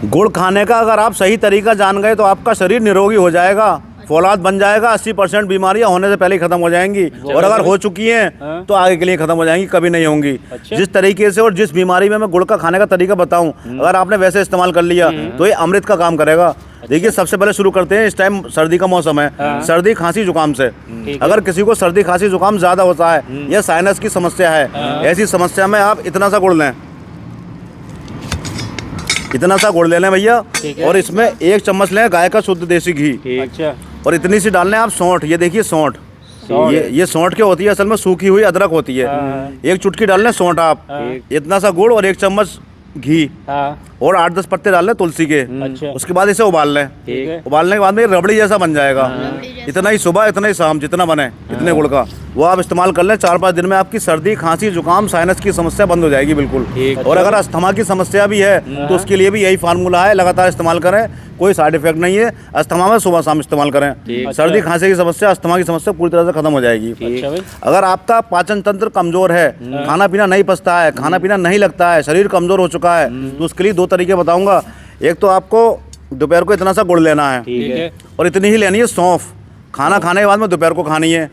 गुड़ खाने का अगर आप सही तरीका जान गए तो आपका शरीर निरोगी हो जाएगा, फौलाद बन जाएगा, 80% बीमारियां होने से पहले ही खत्म हो जाएंगी, और अगर हो चुकी हैं तो आगे के लिए खत्म हो जाएंगी, कभी नहीं होंगी। जिस तरीके से और जिस बीमारी में मैं गुड़ का खाने का तरीका बताऊं, अगर आपने वैसे इस्तेमाल कर लिया तो ये अमृत का काम करेगा। देखिए, सबसे पहले शुरू करते हैं, इस टाइम सर्दी का मौसम है, सर्दी खांसी जुकाम से। अगर किसी को सर्दी खांसी जुकाम ज्यादा होता है या साइनस की समस्या है, ऐसी समस्या में आप इतना सा गुड़ लें, इतना सा गुड़ ले लें भैया, और इसमें 1 चम्मच लें गाय का शुद्ध देसी घी। अच्छा। और इतनी सी डाल लें आप सौंठ, ये देखिए सौंठ, ये सौंठ क्या होती है, असल में सूखी हुई अदरक होती है। 1 चुटकी डाल लें सौंठ आप, इतना सा गुड़ और 1 चम्मच घी, और 8-10 पत्ते डाल लें तुलसी के। अच्छा। उसके बाद इसे उबाल लें, उबालने के बाद में रबड़ी जैसा बन जाएगा। इतना ही सुबह, इतना ही शाम, जितना बने इतने गुड़ का वो आप इस्तेमाल कर लें। 4-5 दिन में आपकी सर्दी खांसी जुकाम साइनस की समस्या बंद हो जाएगी बिल्कुल। और अगर अस्थमा की समस्या भी है तो उसके लिए भी यही फार्मूला है, लगातार इस्तेमाल करें, कोई साइड इफेक्ट नहीं है। अस्थमा में सुबह शाम इस्तेमाल करें, सर्दी खांसी की समस्या, अस्थमा की समस्या पूरी तरह से खत्म हो जाएगी। अगर आपका पाचन तंत्र कमजोर है, खाना पीना नहीं पचता है, खाना पीना नहीं लगता है, शरीर कमजोर हो चुका है, तो उसके लिए 2 तरीके बताऊंगा। एक तो आपको दोपहर को इतना सा गुड़ लेना है, और इतनी ही लेनी है सौंफ। खाना खाने के बाद में दोपहर को खानी है,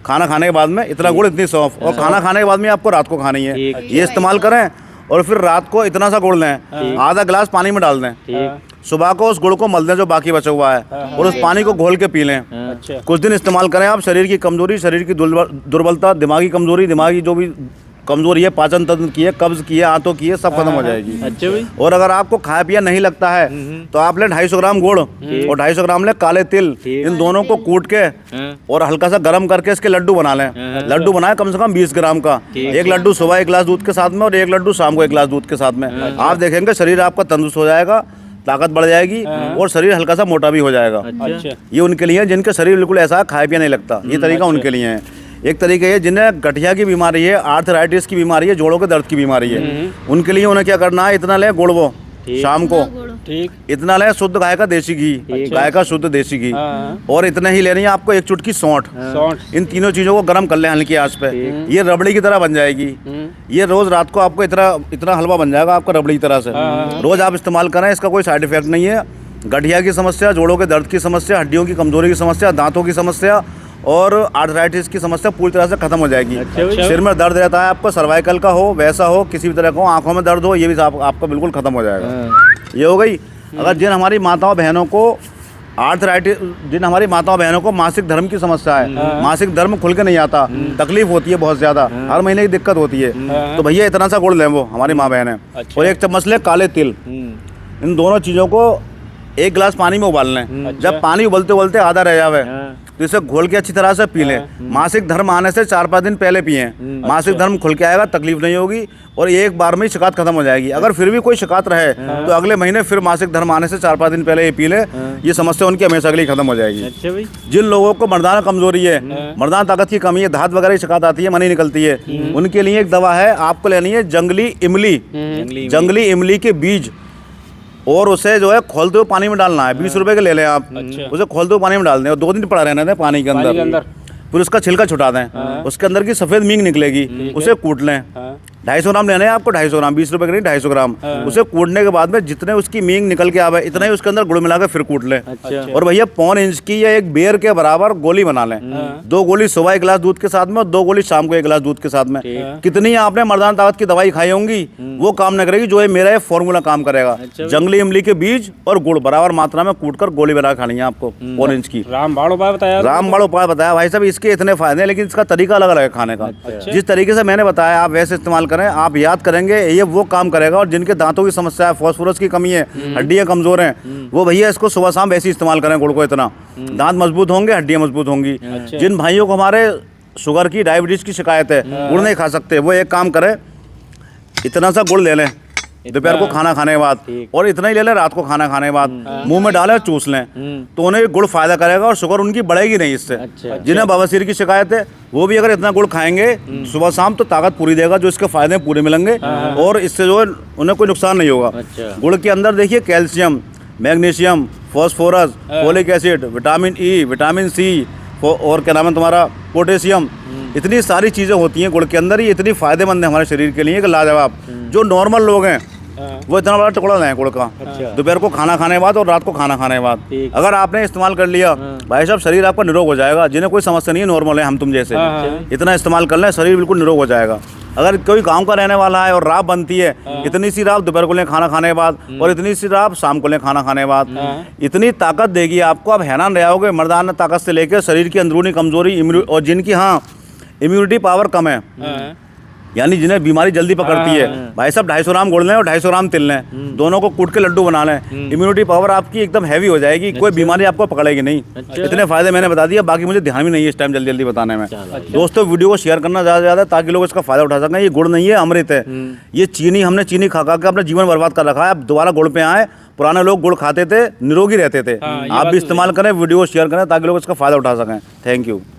खाना खाने के बाद में इतना गुड़, इतनी सौंफ, और खाना खाने के बाद में आपको रात को खानी है। ये इस्तेमाल करें, और फिर रात को इतना सा गुड़ लें, आधा गिलास पानी में डाल दें, सुबह को उस गुड़ को मल दें जो बाकी बचा हुआ है, और उस पानी को घोल के पी लें। कुछ दिन इस्तेमाल करें आप, शरीर की कमजोरी, शरीर की दुर्बलता, दिमागी कमजोरी, दिमागी जो भी कमजोरी है, पाचन तंत्र की है, कब्ज की है, आंतों की है, सब खत्म हो जाएगी। अच्छा भाई। और अगर आपको खाया पिया नहीं लगता है तो आप ले 250 ग्राम गुड़ और 250 ग्राम ले काले तिल, इन दोनों को कूट के और हल्का सा गर्म करके इसके लड्डू बना लें। लड्डू बनाए कम से कम 20 ग्राम का, 1 लड्डू सुबह 1 गिलास दूध के साथ में, और 1 लड्डू शाम को 1 गिलास दूध के साथ में। आप देखेंगे शरीर आपका तंदुरुस्त हो जाएगा, ताकत बढ़ जाएगी, और शरीर हल्का सा मोटा भी हो जाएगा। ये उनके लिए जिनके शरीर बिल्कुल ऐसा खाया पिया नहीं लगता, ये तरीका उनके लिए है। एक तरीके है जिन्हें गठिया की बीमारी है, आर्थराइटिस की बीमारी है, जोड़ों के दर्द की बीमारी है, उनके लिए उन्हें क्या करना है, इतना ले गुड़ वो शाम को, ठीक, इतना ले शुद्ध गाय का देसी घी, गाय का शुद्ध देसी घी, और इतने ही लेनी है आपको 1 चुटकी सौंठ। इन तीनों चीजों को गर्म कर लें हल्की आंच पे, ये रबड़ी की तरह बन जाएगी। ये रोज रात को आपको इतना हलवा बन जाएगा आपका रबड़ी की तरह से। रोज आप इस्तेमाल करें, इसका कोई साइड इफेक्ट नहीं है। गठिया की समस्या, जोड़ों के दर्द की समस्या, हड्डियों की कमजोरी की समस्या, दांतों की समस्या और आर्थराइटिस की समस्या पूरी तरह से खत्म हो जाएगी। सिर में दर्द रहता है आपको, सर्वाइकल का हो, वैसा हो, किसी भी तरह का हो, आंखों में दर्द हो, ये भी आपका बिल्कुल खत्म हो जाएगा। ये हो गई। अगर जिन हमारी माताओं बहनों को आर्थराइटिस, जिन हमारी माताओं बहनों को मासिक धर्म की समस्या है, मासिक धर्म खुल के नहीं आता, तकलीफ होती है बहुत ज्यादा, हर महीने की दिक्कत होती है, तो भैया इतना सा गुड़ लें वो हमारी माँ बहन है। और 1 चम्मच ले काले तिल। इन दोनों चीजों को 1 गिलास पानी में उबाल लें। जब पानी उबलते उबलते आधा रह जावे तो इसे घोल के अच्छी तरह से पी लें। मासिक धर्म आने से 4-5 दिन पहले पिएं। मासिक धर्म खुल के आएगा, तकलीफ नहीं होगी, और एक बार में ही शिकायत खत्म हो जाएगी। अगर फिर भी कोई शिकायत रहे तो अगले महीने फिर मासिक धर्म आने से 4-5 दिन पहले ये पी ले, ये समस्या उनकी हमेशा के लिए खत्म हो जाएगी। अच्छा भाई। जिन लोगों को मर्दाना कमजोरी है, मर्दाना ताकत की कमी है, धात वगैरह की शिकायत आती है, मनी निकलती है, उनके लिए एक दवा है, आपको लेनी है जंगली इमली। जंगली इमली के बीज, और उसे जो है खोलते हुए पानी में डालना है। 20 रुपए के ले लें आप। उसे खोलते हुए पानी में डाल दें और 2 दिन पड़ा रहने दें पानी के अंदर। फिर उसका छिलका छुटा दें, उसके अंदर की सफेद मींग निकलेगी, उसे कूट लें। 250 ग्राम लेना है आपको, 250 ग्राम, 20 रुपए के नहीं, 250 ग्राम। उसे कूटने के बाद में जितने उसकी मींग निकल के आवे, इतना ही उसके अंदर गुड़ मिला के फिर कूट लें। और भैया 1.25 इंच की या 1 बेर के बराबर गोली बना लें। 2 गोली सुबह 1 गिलास दूध के साथ में, और 2 गोली शाम को 1 गिलास दूध के साथ में। कितनी आपने मर्दाना ताकत की दवाई खाई होंगी, वो काम नहीं करेगी जो मेरा ये फॉर्मूला काम करेगा। जंगली इमली के बीज और गुड़ बराबर मात्रा में कूट कर गोली बना खानी है आपको 1.25 इंच की। रामबाण उपाय बताया, रामबाण उपाय बताया भाई साहब। इसके इतने फायदे हैं, लेकिन इसका तरीका अलग अलग है खाने का। जिस तरीके से मैंने बताया आप वैसे इस्तेमाल करें, आप याद करेंगे ये वो काम करेगा। और जिनके दांतों की समस्या है, फास्फोरस की कमी है, हड्डियां कमजोर हैं, वो भैया इसको सुबह शाम वैसे इस्तेमाल करें गुड़ को। इतना दांत मजबूत होंगे, हड्डियां मजबूत होंगी। जिन भाइयों को हमारे शुगर की, डायबिटीज की शिकायत है, गुड़ नहीं खा सकते, वो एक काम करें, इतना सा गुड़ ले लें दोपहर को खाना खाने के बाद, और इतना ही ले लें रात को खाना खाने के बाद, मुंह में डालें, चूस लें, तो उन्हें गुड़ फायदा करेगा और शुगर उनकी बढ़ेगी नहीं इससे। जिन्हें बवासीर की शिकायत है वो भी अगर इतना गुड़ खाएंगे सुबह शाम तो ताकत पूरी देगा, जो इसके फायदे पूरे मिलेंगे, और इससे जो है उन्हें कोई नुकसान नहीं होगा। गुड़ के अंदर देखिए calcium, magnesium, phosphorus, folic acid, vitamin E, vitamin C, और क्या नाम है तुम्हारा, पोटेशियम, इतनी सारी चीज़ें होती हैं गुड़ के अंदर। ये इतनी फ़ायदेमंद है हमारे शरीर के लिए कि लाजवाब। जो नॉर्मल लोग हैं वो इतना बड़ा टुकड़ा लें गुड़ का, दोपहर को खाना खाने के बाद और रात को खाना खाने के बाद अगर आपने इस्तेमाल कर लिया भाई साहब, शरीर आपका निरोग हो जाएगा। जिन्हें कोई समस्या नहीं है, नॉर्मल है हम तुम जैसे, इतना इस्तेमाल कर लें शरीर बिल्कुल निरोग हो जाएगा। अगर कोई गांव का रहने वाला है और राब बनती है, इतनी सी राब दोपहर को लें खाना खाने के बाद और इतनी सी राब शाम को लें खाना खाने के बाद, इतनी ताकत देगी आपको। आप हैरान रह जाओगे, मर्दाना ताकत से लेकर शरीर की अंदरूनी कमजोरी और जिनकी इम्यूनिटी पावर कम है, यानी जिन्हें बीमारी जल्दी पकड़ती है, भाई साहब 250 ग्राम गुड़ लें और 250 ग्राम तिल लें, दोनों को कूट के लड्डू बना लें, इम्यूनिटी पावर आपकी एकदम हैवी हो जाएगी, कोई बीमारी आपको पकड़ेगी नहीं। इतने फायदे मैंने बता दिया, बाकी मुझे ध्यान भी नहीं है इस टाइम जल्दी बताने में। दोस्तों वीडियो को शेयर करना ज़्यादा से ज़्यादा ताकि लोग इसका फायदा उठा सकें। ये गुड़ नहीं है, अमृत है। ये चीनी, हमने चीनी खा के अपना जीवन बर्बाद कर रखा है। अब दोबारा गुड़ पे आए, पुराने लोग गुड़ खाते थे, निरोगी रहते थे। आप भी इस्तेमाल करें, वीडियो शेयर करें ताकि लोग इसका फायदा उठा सकें। Thank you.